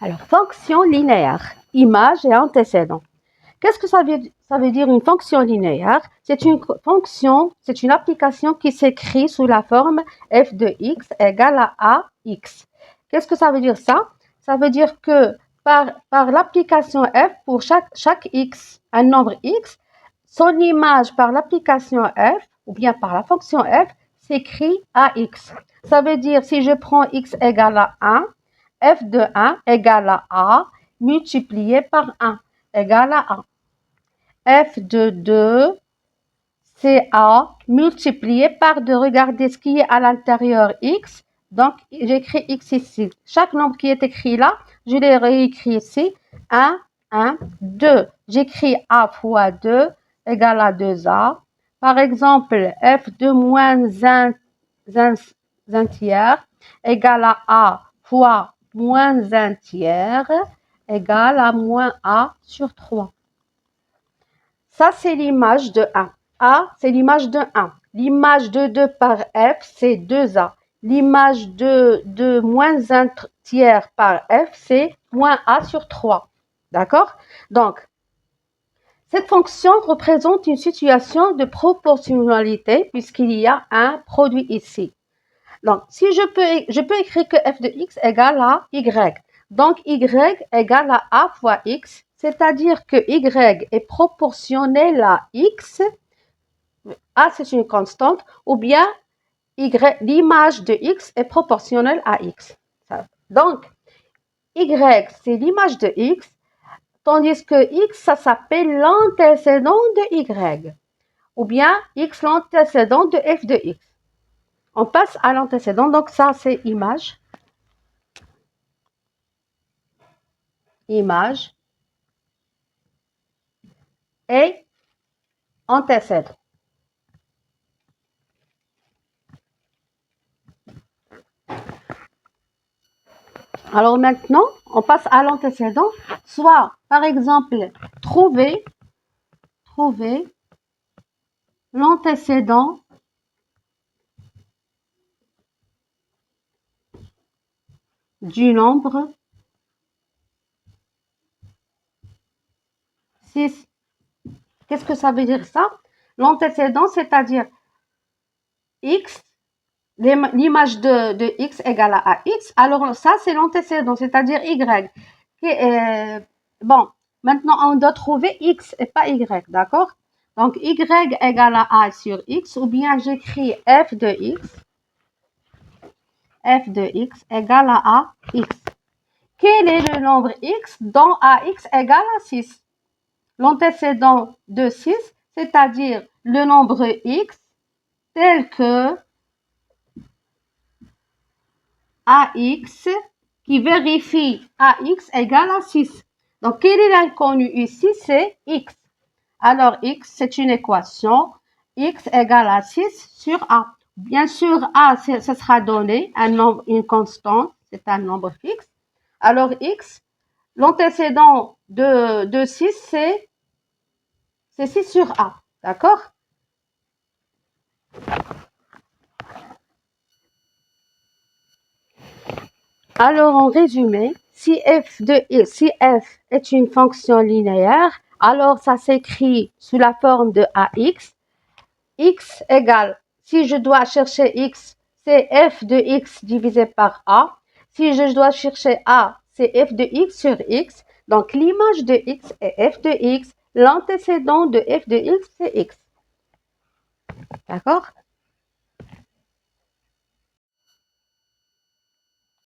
Alors, fonction linéaire, image et antécédent. Qu'est-ce que ça veut dire une fonction linéaire? C'est une fonction, c'est une application qui s'écrit sous la forme f de x égale à ax. Qu'est-ce que ça veut dire ça? Ça veut dire que par l'application f, pour chaque x, un nombre x, son image par l'application f, ou bien par la fonction f, s'écrit à x. Ça veut dire si je prends x égale à 1, f de 1 égale à a multiplié par 1 égale à a. F de 2, c'est a multiplié par 2. Regardez ce qui est à l'intérieur x. Donc, j'écris x ici. Chaque nombre qui est écrit là, je l'ai réécrit ici. 1, 1, 2. J'écris a fois 2 égale à 2a. Par exemple, f de moins 1 tiers égale à a fois moins 1 tiers égale à moins a sur 3. Ça, c'est l'image de 1. A, c'est l'image de 1. L'image de 2 par f, c'est 2a. L'image de moins 1 tiers par f, c'est moins a sur 3. D'accord? Donc, cette fonction représente une situation de proportionnalité puisqu'il y a un produit ici. Donc, si je peux écrire que f de x égale à y. Donc, y égale à a fois x, c'est-à-dire que y est proportionnel à x. A, c'est une constante, ou bien l'image de x est proportionnelle à x. Donc, y, c'est l'image de x, tandis que x, ça s'appelle l'antécédent de y, ou bien x, l'antécédent de f de x. On passe à l'antécédent, donc ça, c'est image. Image et antécédent. Alors maintenant, on passe à l'antécédent. Soit, par exemple, trouver l'antécédent du nombre 6. Qu'est-ce que ça veut dire ça? L'antécédent, c'est-à-dire x, l'image de x égale à x. Alors ça, c'est l'antécédent, c'est-à-dire y. Bon, maintenant, on doit trouver x et pas y, d'accord? Donc, y égale à a sur x, ou bien j'écris f de x égale à x. Quel est le nombre x dont ax égale à 6? L'antécédent de 6, c'est-à-dire le nombre x tel que ax qui vérifie ax égale à 6. Donc, quel est l'inconnu ici? C'est x. Alors, x, c'est une équation. X égale à 6 sur a. Bien sûr, a, ce sera donné, un nombre, une constante, c'est un nombre fixe. Alors, x, l'antécédent de 6, c'est 6 sur a. D'accord? Alors, en résumé, si f est une fonction linéaire, alors ça s'écrit sous la forme de ax. X égale, si je dois chercher x, c'est f de x divisé par a. Si je dois chercher a, c'est f de x sur x. Donc, l'image de x est f de x. L'antécédent de f de x, c'est x. D'accord?